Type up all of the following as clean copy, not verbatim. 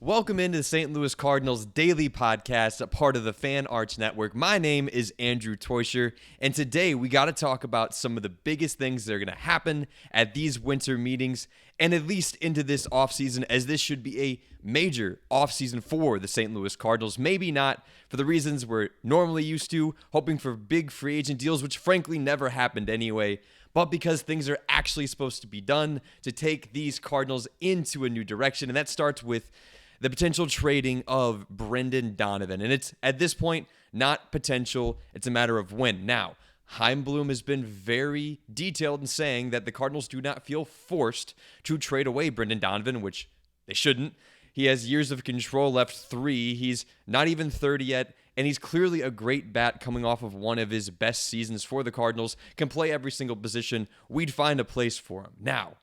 Welcome into the St. Louis Cardinals Daily Podcast, a part of the Fan Arts Network. My name is Andrew Teuscher, and today we got to talk about some of the biggest things that are going to happen at these winter meetings and at least into this offseason, as this should be a major offseason for the St. Louis Cardinals. Maybe not for the reasons we're normally used to, hoping for big free agent deals, which frankly never happened anyway, but because things are actually supposed to be done to take these Cardinals into a new direction, and that starts with the potential trading of Brendan Donovan. And it's, at this point, not potential. It's a matter of when. Now, Chaim Bloom has been very detailed in saying that the Cardinals do not feel forced to trade away Brendan Donovan, which they shouldn't. He has years of control left, 3. He's not even 30 yet, and he's clearly a great bat coming off of one of his best seasons for the Cardinals. Can play every single position. We'd find a place for him. Now,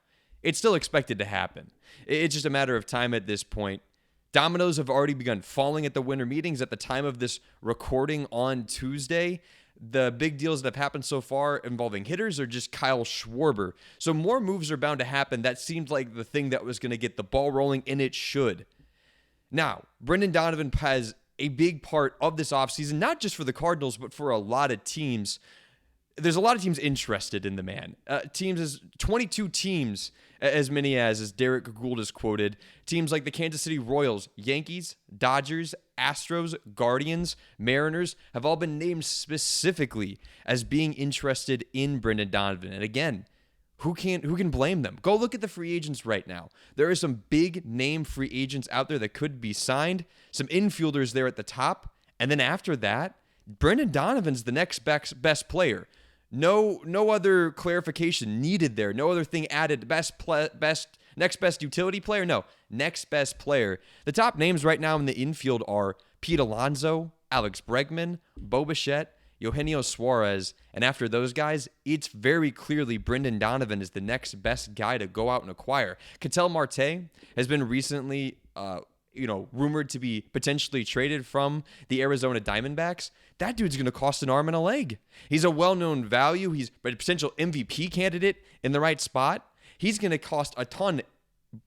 it's still expected to happen. It's just a matter of time at this point. Dominoes have already begun falling at the winter meetings at the time of this recording on Tuesday. The big deals that have happened so far involving hitters are just Kyle Schwarber. So more moves are bound to happen. That seemed like the thing that was going to get the ball rolling, and it should. Now, Brendan Donovan has a big part of this offseason, not just for the Cardinals, but for a lot of teams. There's a lot of teams interested in the man. 22 teams, as many as Derek Gould has quoted. Teams like the Kansas City Royals, Yankees, Dodgers, Astros, Guardians, Mariners have all been named specifically as being interested in Brendan Donovan. And again, who can blame them? Go look at the free agents right now. There are some big name free agents out there that could be signed, some infielders there at the top, and then after that, Brendan Donovan's the next best player. No other clarification needed there. No other thing added. Next best utility player? No, next best player. The top names right now in the infield are Pete Alonso, Alex Bregman, Bo Bichette, Eugenio Suarez, and after those guys, it's very clearly Brendan Donovan is the next best guy to go out and acquire. Ketel Marte has been recently rumored to be potentially traded from the Arizona Diamondbacks. That dude's going to cost an arm and a leg. He's a well-known value. He's a potential MVP candidate in the right spot. He's going to cost a ton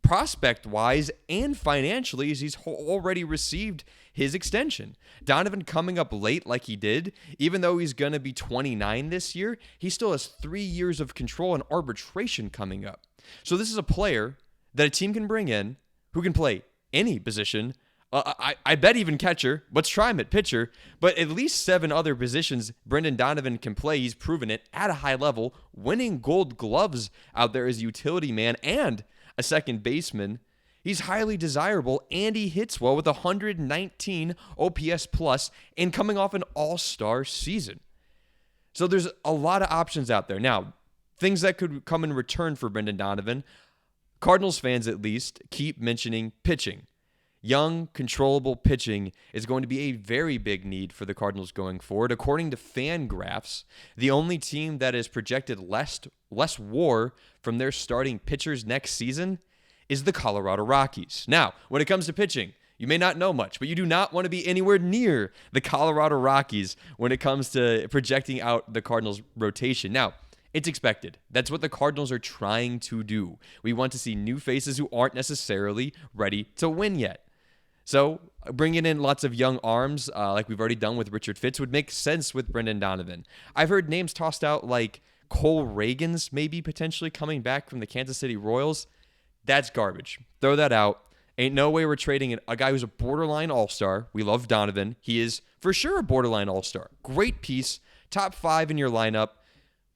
prospect-wise and financially, as he's already received his extension. Donovan coming up late like he did, even though he's going to be 29 this year, he still has 3 years of control and arbitration coming up. So this is a player that a team can bring in who can play any position. I bet even catcher. Let's try him at pitcher. But at least 7 other positions Brendan Donovan can play. He's proven it at a high level, winning gold gloves out there as a utility man and a second baseman. He's highly desirable, and he hits well with 119 OPS plus and coming off an all-star season. So there's a lot of options out there. Now, things that could come in return for Brendan Donovan, Cardinals fans at least keep mentioning pitching. Young, controllable pitching is going to be a very big need for the Cardinals going forward. According to FanGraphs, the only team that is projected less WAR from their starting pitchers next season is the Colorado Rockies. Now, when it comes to pitching, you may not know much, but you do not want to be anywhere near the Colorado Rockies when it comes to projecting out the Cardinals' rotation. Now, it's expected. That's what the Cardinals are trying to do. We want to see new faces who aren't necessarily ready to win yet. So bringing in lots of young arms, like we've already done with Richard Fitz, would make sense with Brendan Donovan. I've heard names tossed out like Cole Reagans maybe potentially coming back from the Kansas City Royals. That's garbage. Throw that out. Ain't no way we're trading a guy who's a borderline all-star. We love Donovan. He is for sure a borderline all-star. Great piece. Top 5 in your lineup.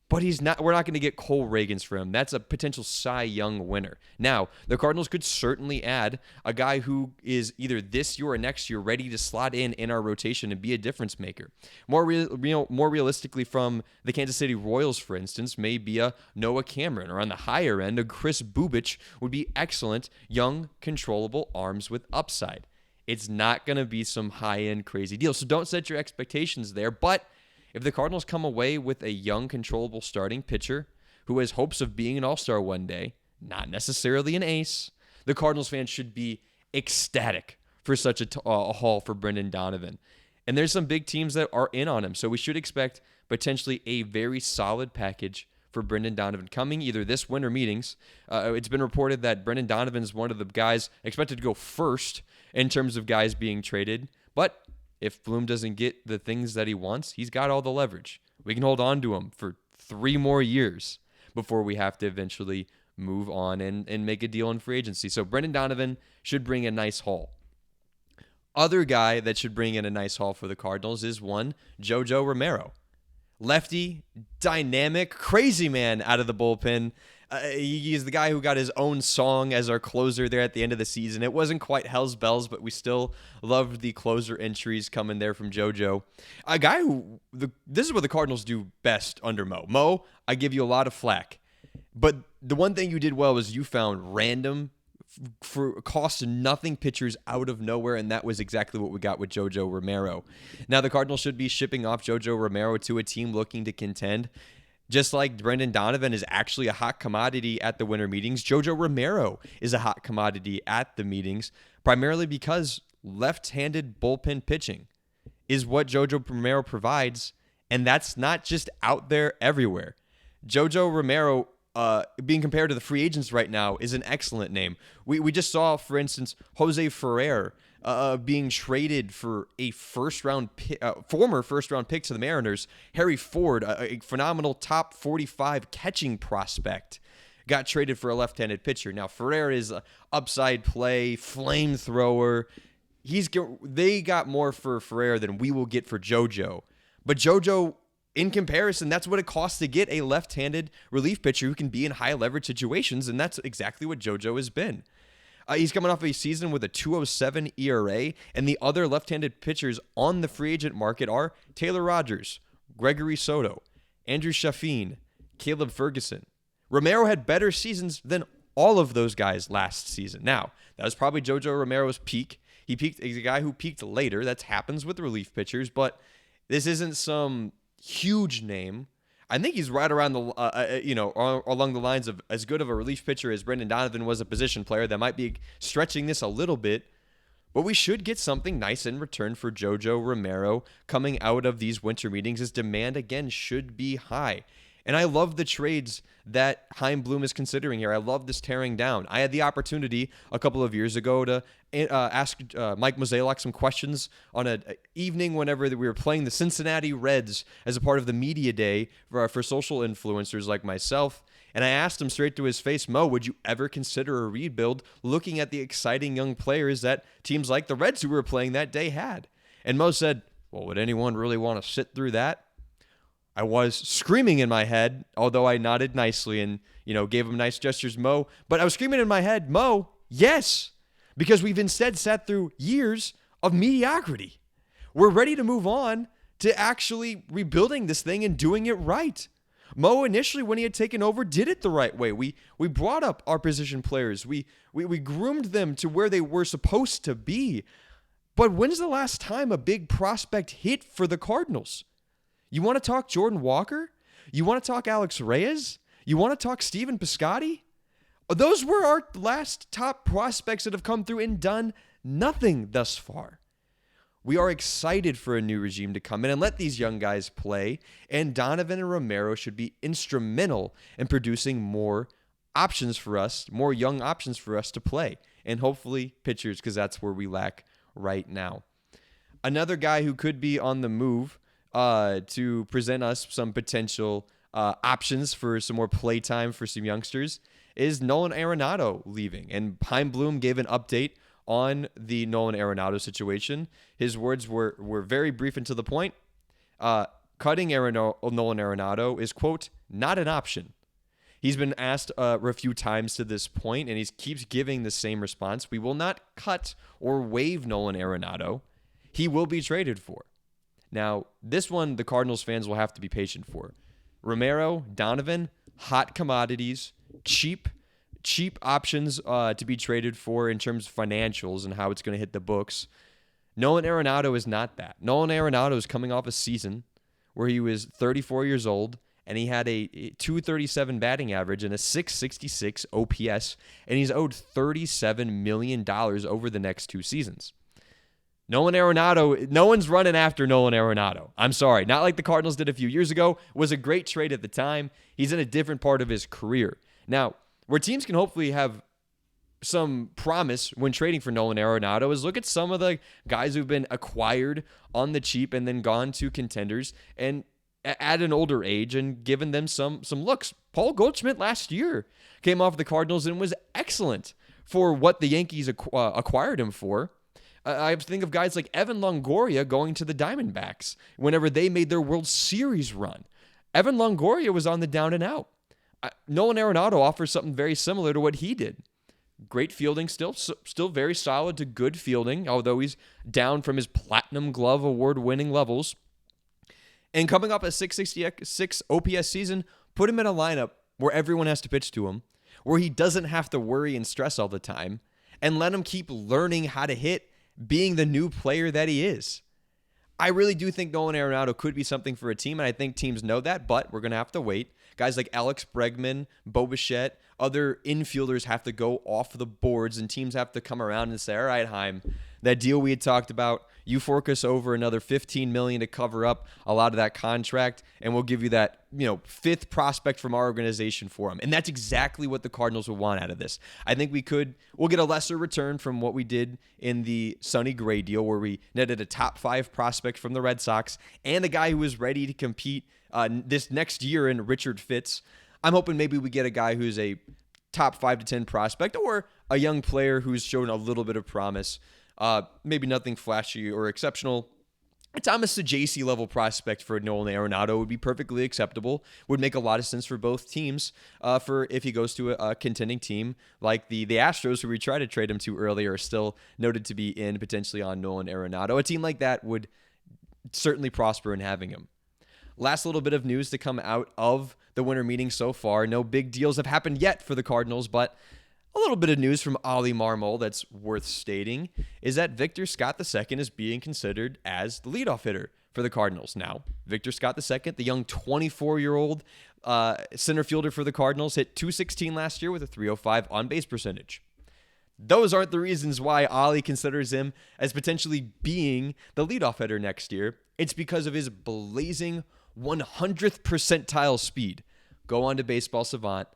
But we're not going to get Cole Reagans for him. That's a potential Cy Young winner. Now, the Cardinals could certainly add a guy who is either this year or next year ready to slot in our rotation and be a difference maker. More realistically from the Kansas City Royals, for instance, may be a Noah Cameron, or on the higher end, a Chris Bubich would be excellent, young, controllable arms with upside. It's not going to be some high-end crazy deal. So don't set your expectations there, but if the Cardinals come away with a young, controllable starting pitcher who has hopes of being an all-star one day, not necessarily an ace, the Cardinals fans should be ecstatic for such a haul for Brendan Donovan. And there's some big teams that are in on him, so we should expect potentially a very solid package for Brendan Donovan coming either this winter meetings. It's been reported that Brendan Donovan is one of the guys expected to go first in terms of guys being traded. But if Bloom doesn't get the things that he wants, he's got all the leverage. We can hold on to him for 3 more years before we have to eventually move on and make a deal in free agency. So Brendan Donovan should bring a nice haul. Other guy that should bring in a nice haul for the Cardinals is one, Jojo Romero. Lefty, dynamic, crazy man out of the bullpen. He's the guy who got his own song as our closer there at the end of the season. It wasn't quite Hell's Bells, but we still loved the closer entries coming there from JoJo. A guy who, this is what the Cardinals do best under Mo. Mo, I give you a lot of flack. But the one thing you did well was you found random, for cost nothing pitchers out of nowhere, and that was exactly what we got with Jojo Romero. Now the Cardinals should be shipping off Jojo Romero to a team looking to contend. Just like Brendan Donovan is actually a hot commodity at the winter meetings, Jojo Romero is a hot commodity at the meetings, primarily because left-handed bullpen pitching is what Jojo Romero provides, and that's not just out there everywhere. Jojo Romero being compared to the free agents right now is an excellent name. We just saw, for instance, Jose Ferrer being traded for a former first-round pick to the Mariners. Harry Ford, a phenomenal top 45 catching prospect, got traded for a left-handed pitcher. Now, Ferrer is an upside play, flamethrower. They got more for Ferrer than we will get for JoJo. But JoJo, in comparison, that's what it costs to get a left-handed relief pitcher who can be in high-leverage situations, and that's exactly what JoJo has been. He's coming off a season with a 2.07 ERA, and the other left-handed pitchers on the free agent market are Taylor Rogers, Gregory Soto, Andrew Shafin, Caleb Ferguson. Romero had better seasons than all of those guys last season. Now, that was probably Jojo Romero's peak. He's a guy who peaked later. That happens with relief pitchers, but this isn't some huge name. I think he's right around the, along the lines of as good of a relief pitcher as Brendan Donovan was a position player. That might be stretching this a little bit, but we should get something nice in return for Jojo Romero coming out of these winter meetings. His demand, again, should be high. And I love the trades that Chaim Bloom is considering here. I love this tearing down. I had the opportunity a couple of years ago to ask Mike Mozeliak some questions on an evening whenever we were playing the Cincinnati Reds as a part of the media day for social influencers like myself. And I asked him straight to his face, Mo, would you ever consider a rebuild looking at the exciting young players that teams like the Reds who were playing that day had? And Mo said, well, would anyone really want to sit through that? I was screaming in my head, although I nodded nicely and, gave him nice gestures, Mo. But I was screaming in my head, Mo, yes, because we've instead sat through years of mediocrity. We're ready to move on to actually rebuilding this thing and doing it right. Mo initially, when he had taken over, did it the right way. We brought up our position players. We groomed them to where they were supposed to be. But when's the last time a big prospect hit for the Cardinals? You want to talk Jordan Walker? You want to talk Alex Reyes? You want to talk Steven Piscotty? Those were our last top prospects that have come through and done nothing thus far. We are excited for a new regime to come in and let these young guys play, and Donovan and Romero should be instrumental in producing more options for us, more young options for us to play, and hopefully pitchers, because that's where we lack right now. Another guy who could be on the move to present us some potential options for some more playtime for some youngsters is Nolan Arenado leaving. And Chaim Bloom gave an update on the Nolan Arenado situation. His words were very brief and to the point. Cutting Nolan Arenado is, quote, not an option. He's been asked a few times to this point, and he keeps giving the same response. We will not cut or waive Nolan Arenado. He will be traded for. Now, this one, the Cardinals fans will have to be patient for. Romero, Donovan, hot commodities, cheap options to be traded for in terms of financials and how it's going to hit the books. Nolan Arenado is not that. Nolan Arenado is coming off a season where he was 34 years old, and he had a 237 batting average and a 666 OPS, and he's owed $37 million over the next 2 seasons. Nolan Arenado, no one's running after Nolan Arenado. I'm sorry. Not like the Cardinals did a few years ago. It was a great trade at the time. He's in a different part of his career. Now, where teams can hopefully have some promise when trading for Nolan Arenado is look at some of the guys who've been acquired on the cheap and then gone to contenders and at an older age and given them some looks. Paul Goldschmidt last year came off the Cardinals and was excellent for what the Yankees acquired him for. I think of guys like Evan Longoria going to the Diamondbacks whenever they made their World Series run. Evan Longoria was on the down and out. Nolan Arenado offers something very similar to what he did. Great fielding still very solid to good fielding, although he's down from his Platinum Glove award-winning levels. And coming up a 666 OPS season, put him in a lineup where everyone has to pitch to him, where he doesn't have to worry and stress all the time, and let him keep learning how to hit, being the new player that he is. I really do think Nolan Arenado could be something for a team, and I think teams know that, but we're going to have to wait. Guys like Alex Bregman, Bo Bichette, other infielders have to go off the boards, and teams have to come around and say, all right, Heim, that deal we had talked about, you fork us over another $15 million to cover up a lot of that contract, and we'll give you that, fifth prospect from our organization for him. And that's exactly what the Cardinals will want out of this. I think we'll get a lesser return from what we did in the Sonny Gray deal, where we netted a top 5 prospect from the Red Sox and a guy who was ready to compete this next year in Richard Fitz. I'm hoping maybe we get a guy who's a top 5 to 10 prospect or a young player who's shown a little bit of promise. Maybe nothing flashy or exceptional. A Thomas Saggese level prospect for Nolan Arenado would be perfectly acceptable. Would make a lot of sense for both teams. For if he goes to a contending team like the Astros, who we tried to trade him to earlier, are still noted to be in potentially on Nolan Arenado. A team like that would certainly prosper in having him. Last little bit of news to come out of the winter meeting so far. No big deals have happened yet for the Cardinals, but a little bit of news from Ollie Marmol that's worth stating is that Victor Scott II is being considered as the leadoff hitter for the Cardinals. Now, Victor Scott II, the young 24-year-old center fielder for the Cardinals, hit .216 last year with a .305 on-base percentage. Those aren't the reasons why Ollie considers him as potentially being the leadoff hitter next year. It's because of his blazing 100th percentile speed. Go on to Baseball Savant.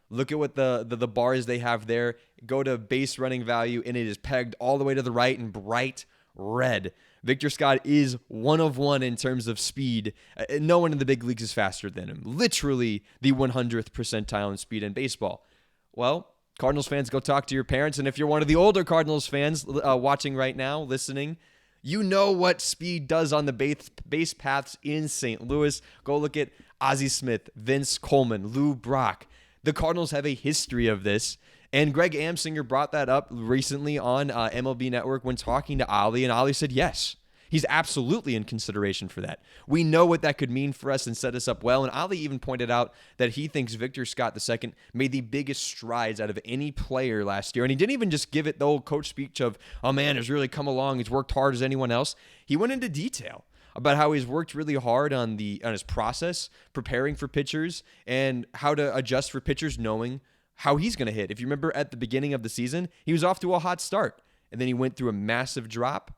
Look at what the bars they have there. Go to base running value, and it is pegged all the way to the right in bright red. Victor Scott is one of one in terms of speed. No one in the big leagues is faster than him. Literally the 100th percentile in speed in baseball. Well, Cardinals fans, go talk to your parents. And if you're one of the older Cardinals fans watching right now, listening, you know what speed does on the base paths in St. Louis. Go look at Ozzie Smith, Vince Coleman, Lou Brock. The Cardinals have a history of this, and Greg Amsinger brought that up recently on MLB Network when talking to Ollie, and Ollie said yes. He's absolutely in consideration for that. We know what that could mean for us and set us up well, and Ollie even pointed out that he thinks Victor Scott II made the biggest strides out of any player last year, and he didn't even just give it the old coach speech of, oh man, he's really come along, he's worked hard as anyone else. He went into detail about how he's worked really hard on his process, preparing for pitchers, and how to adjust for pitchers knowing how he's going to hit. If you remember at the beginning of the season, he was off to a hot start, and then he went through a massive drop,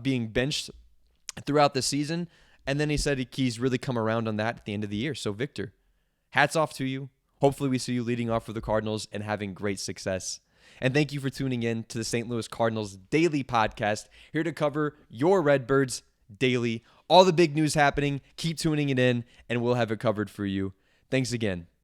being benched throughout the season, and then he said he's really come around on that at the end of the year. So Victor, hats off to you. Hopefully we see you leading off for the Cardinals and having great success. And thank you for tuning in to the St. Louis Cardinals Daily Podcast, here to cover your Redbirds daily. All the big news happening. Keep tuning it in, and we'll have it covered for you. Thanks again.